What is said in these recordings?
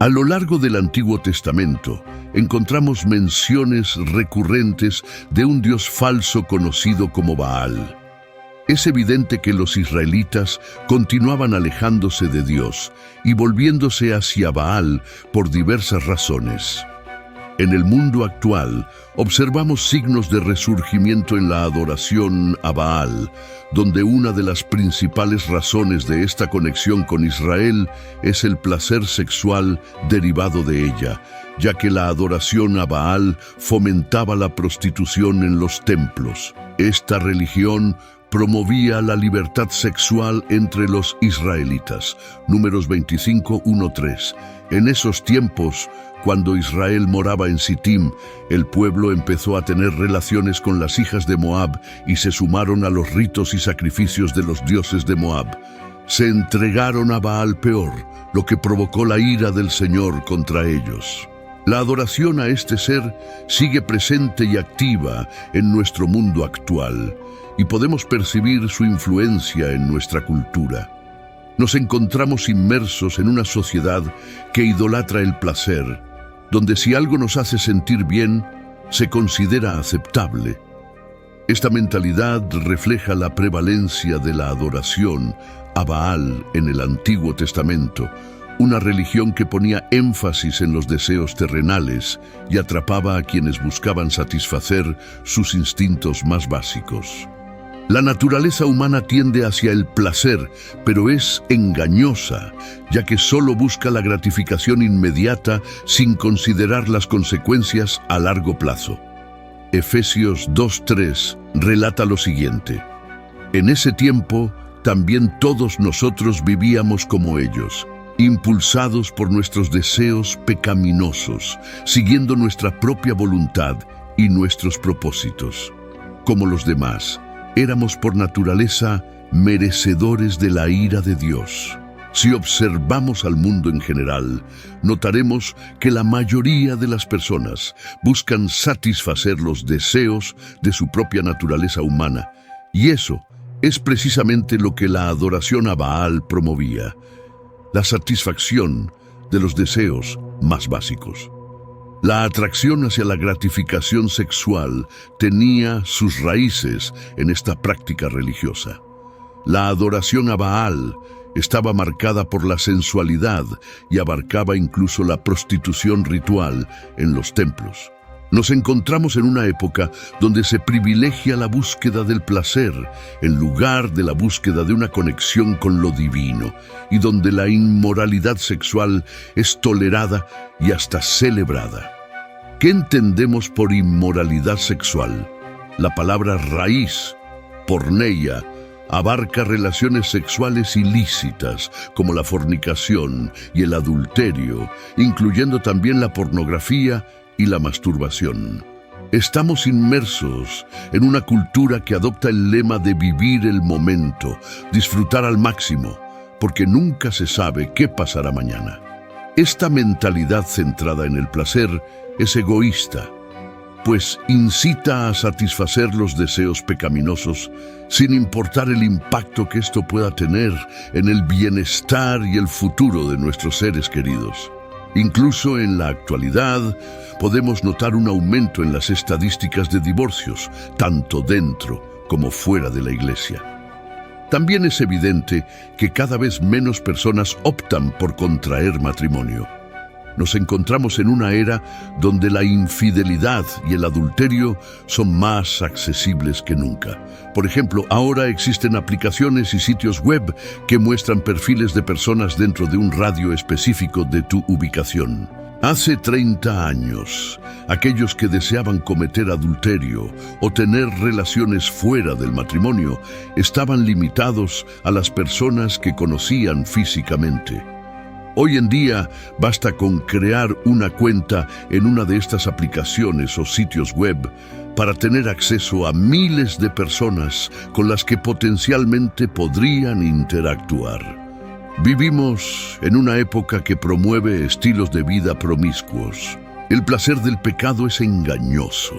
A lo largo del Antiguo Testamento encontramos menciones recurrentes de un dios falso conocido como Baal. Es evidente que los israelitas continuaban alejándose de Dios y volviéndose hacia Baal por diversas razones. En el mundo actual, observamos signos de resurgimiento en la adoración a Baal, donde una de las principales razones de esta conexión con Israel es el placer sexual derivado de ella, ya que la adoración a Baal fomentaba la prostitución en los templos. Esta religión promovía la libertad sexual entre los israelitas. Números 25, 1-3. En esos tiempos, cuando Israel moraba en Sittim, el pueblo empezó a tener relaciones con las hijas de Moab y se sumaron a los ritos y sacrificios de los dioses de Moab. Se entregaron a Baal Peor, lo que provocó la ira del Señor contra ellos. La adoración a este ser sigue presente y activa en nuestro mundo actual, y podemos percibir su influencia en nuestra cultura. Nos encontramos inmersos en una sociedad que idolatra el placer, donde si algo nos hace sentir bien, se considera aceptable. Esta mentalidad refleja la prevalencia de la adoración a Baal en el Antiguo Testamento, una religión que ponía énfasis en los deseos terrenales y atrapaba a quienes buscaban satisfacer sus instintos más básicos. La naturaleza humana tiende hacia el placer, pero es engañosa, ya que solo busca la gratificación inmediata sin considerar las consecuencias a largo plazo. Efesios 2:3 relata lo siguiente: En ese tiempo, también todos nosotros vivíamos como ellos, impulsados por nuestros deseos pecaminosos, siguiendo nuestra propia voluntad y nuestros propósitos. Como los demás, éramos por naturaleza merecedores de la ira de Dios. Si observamos al mundo en general, notaremos que la mayoría de las personas buscan satisfacer los deseos de su propia naturaleza humana, y eso es precisamente lo que la adoración a Baal promovía: la satisfacción de los deseos más básicos. La atracción hacia la gratificación sexual tenía sus raíces en esta práctica religiosa. La adoración a Baal estaba marcada por la sensualidad y abarcaba incluso la prostitución ritual en los templos. Nos encontramos en una época donde se privilegia la búsqueda del placer en lugar de la búsqueda de una conexión con lo divino, y donde la inmoralidad sexual es tolerada y hasta celebrada. ¿Qué entendemos por inmoralidad sexual? La palabra raíz, porneia, abarca relaciones sexuales ilícitas como la fornicación y el adulterio, incluyendo también la pornografía y la masturbación. Estamos inmersos en una cultura que adopta el lema de vivir el momento, disfrutar al máximo, porque nunca se sabe qué pasará mañana. Esta mentalidad centrada en el placer es egoísta, pues incita a satisfacer los deseos pecaminosos sin importar el impacto que esto pueda tener en el bienestar y el futuro de nuestros seres queridos. Incluso en la actualidad podemos notar un aumento en las estadísticas de divorcios, tanto dentro como fuera de la iglesia. También es evidente que cada vez menos personas optan por contraer matrimonio. Nos encontramos en una era donde la infidelidad y el adulterio son más accesibles que nunca. Por ejemplo, ahora existen aplicaciones y sitios web que muestran perfiles de personas dentro de un radio específico de tu ubicación. Hace 30 años, aquellos que deseaban cometer adulterio o tener relaciones fuera del matrimonio estaban limitados a las personas que conocían físicamente. Hoy en día basta con crear una cuenta en una de estas aplicaciones o sitios web para tener acceso a miles de personas con las que potencialmente podrían interactuar. Vivimos en una época que promueve estilos de vida promiscuos. El placer del pecado es engañoso.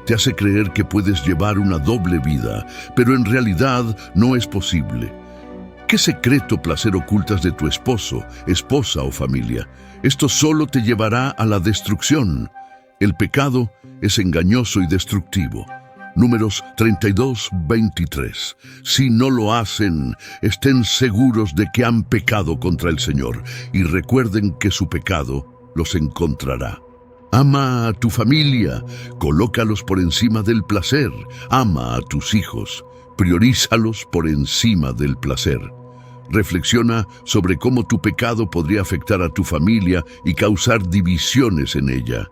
Te hace creer que puedes llevar una doble vida, pero en realidad no es posible. ¿Qué secreto placer ocultas de tu esposo, esposa o familia? Esto solo te llevará a la destrucción. El pecado es engañoso y destructivo. Números 32:23. Si no lo hacen, estén seguros de que han pecado contra el Señor y recuerden que su pecado los encontrará. Ama a tu familia, colócalos por encima del placer. Ama a tus hijos, priorízalos por encima del placer. Reflexiona sobre cómo tu pecado podría afectar a tu familia y causar divisiones en ella.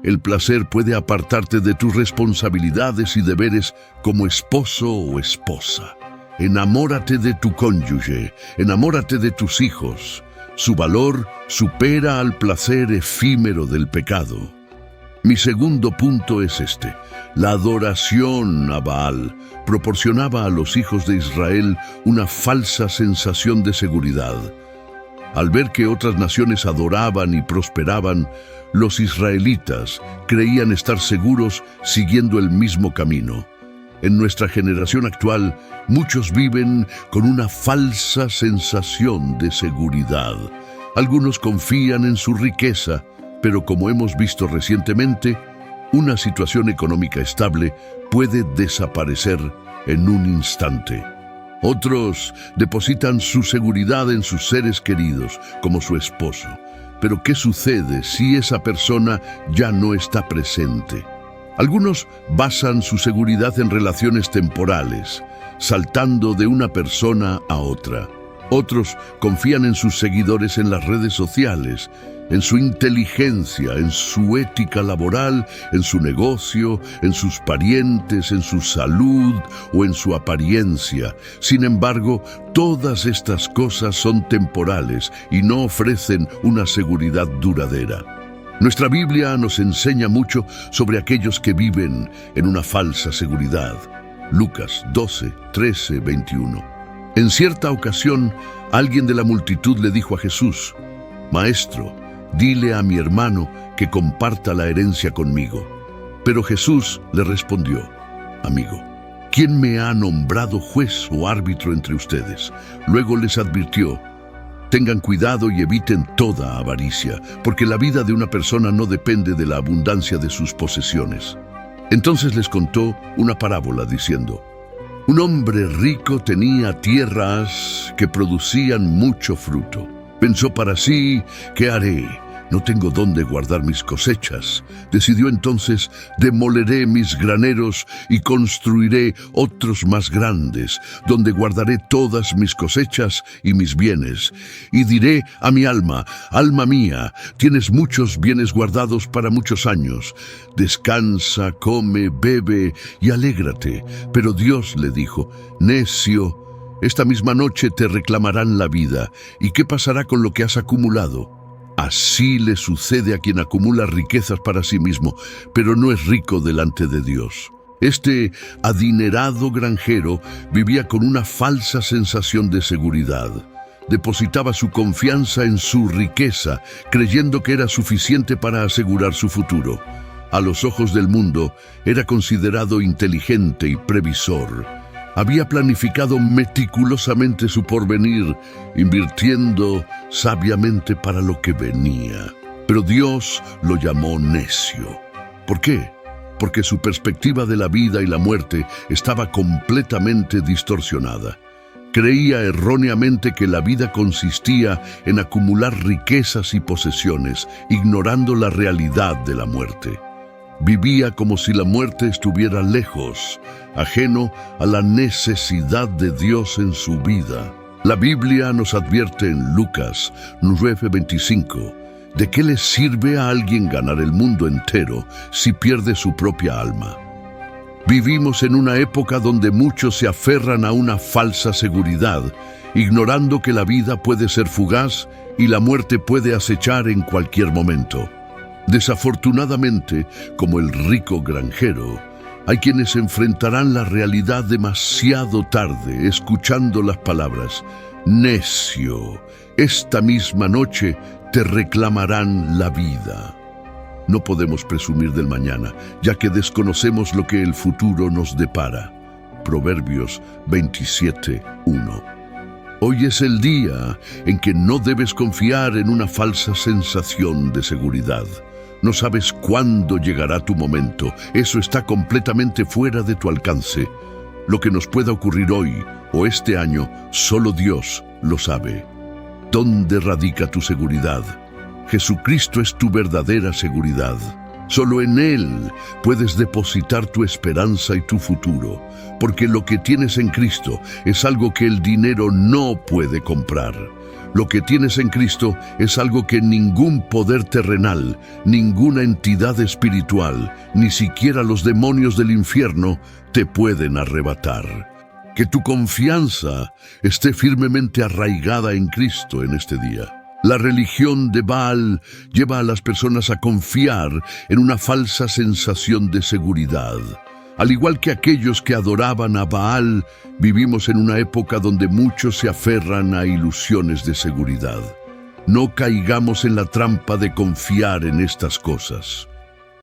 El placer puede apartarte de tus responsabilidades y deberes como esposo o esposa. Enamórate de tu cónyuge, enamórate de tus hijos. Su valor supera al placer efímero del pecado. Mi segundo punto es este. La adoración a Baal proporcionaba a los hijos de Israel una falsa sensación de seguridad. Al ver que otras naciones adoraban y prosperaban, los israelitas creían estar seguros siguiendo el mismo camino. En nuestra generación actual, muchos viven con una falsa sensación de seguridad. Algunos confían en su riqueza, pero como hemos visto recientemente, una situación económica estable puede desaparecer en un instante. Otros depositan su seguridad en sus seres queridos, como su esposo. Pero ¿qué sucede si esa persona ya no está presente? Algunos basan su seguridad en relaciones temporales, saltando de una persona a otra. Otros confían en sus seguidores en las redes sociales, en su inteligencia, en su ética laboral, en su negocio, en sus parientes, en su salud o en su apariencia. Sin embargo, todas estas cosas son temporales y no ofrecen una seguridad duradera. Nuestra Biblia nos enseña mucho sobre aquellos que viven en una falsa seguridad. Lucas 12, 13, 21. En cierta ocasión, alguien de la multitud le dijo a Jesús: «Maestro, dile a mi hermano que comparta la herencia conmigo». Pero Jesús le respondió: «Amigo, ¿quién me ha nombrado juez o árbitro entre ustedes?». Luego les advirtió: «Tengan cuidado y eviten toda avaricia, porque la vida de una persona no depende de la abundancia de sus posesiones». Entonces les contó una parábola diciendo: «Un hombre rico tenía tierras que producían mucho fruto. Pensó para sí: ¿qué haré? No tengo dónde guardar mis cosechas». Decidió entonces: «Demoleré mis graneros y construiré otros más grandes, donde guardaré todas mis cosechas y mis bienes. Y diré a mi alma: alma mía, tienes muchos bienes guardados para muchos años. Descansa, come, bebe y alégrate». Pero Dios le dijo: «Necio, esta misma noche te reclamarán la vida. ¿Y qué pasará con lo que has acumulado?». Así le sucede a quien acumula riquezas para sí mismo, pero no es rico delante de Dios. Este adinerado granjero vivía con una falsa sensación de seguridad. Depositaba su confianza en su riqueza, creyendo que era suficiente para asegurar su futuro. A los ojos del mundo, era considerado inteligente y previsor. Había planificado meticulosamente su porvenir, invirtiendo sabiamente para lo que venía. Pero Dios lo llamó necio. ¿Por qué? Porque su perspectiva de la vida y la muerte estaba completamente distorsionada. Creía erróneamente que la vida consistía en acumular riquezas y posesiones, ignorando la realidad de la muerte. Vivía como si la muerte estuviera lejos, ajeno a la necesidad de Dios en su vida. La Biblia nos advierte en Lucas 9:25, ¿de qué le sirve a alguien ganar el mundo entero si pierde su propia alma? Vivimos en una época donde muchos se aferran a una falsa seguridad, ignorando que la vida puede ser fugaz y la muerte puede acechar en cualquier momento. Desafortunadamente, como el rico granjero, hay quienes enfrentarán la realidad demasiado tarde, escuchando las palabras: «Necio, esta misma noche te reclamarán la vida». No podemos presumir del mañana, ya que desconocemos lo que el futuro nos depara. Proverbios 27:1. Hoy es el día en que no debes confiar en una falsa sensación de seguridad. No sabes cuándo llegará tu momento. Eso está completamente fuera de tu alcance. Lo que nos pueda ocurrir hoy o este año, solo Dios lo sabe. ¿Dónde radica tu seguridad? Jesucristo es tu verdadera seguridad. Solo en Él puedes depositar tu esperanza y tu futuro, porque lo que tienes en Cristo es algo que el dinero no puede comprar. Lo que tienes en Cristo es algo que ningún poder terrenal, ninguna entidad espiritual, ni siquiera los demonios del infierno te pueden arrebatar. Que tu confianza esté firmemente arraigada en Cristo en este día. La religión de Baal lleva a las personas a confiar en una falsa sensación de seguridad. Al igual que aquellos que adoraban a Baal, vivimos en una época donde muchos se aferran a ilusiones de seguridad. No caigamos en la trampa de confiar en estas cosas.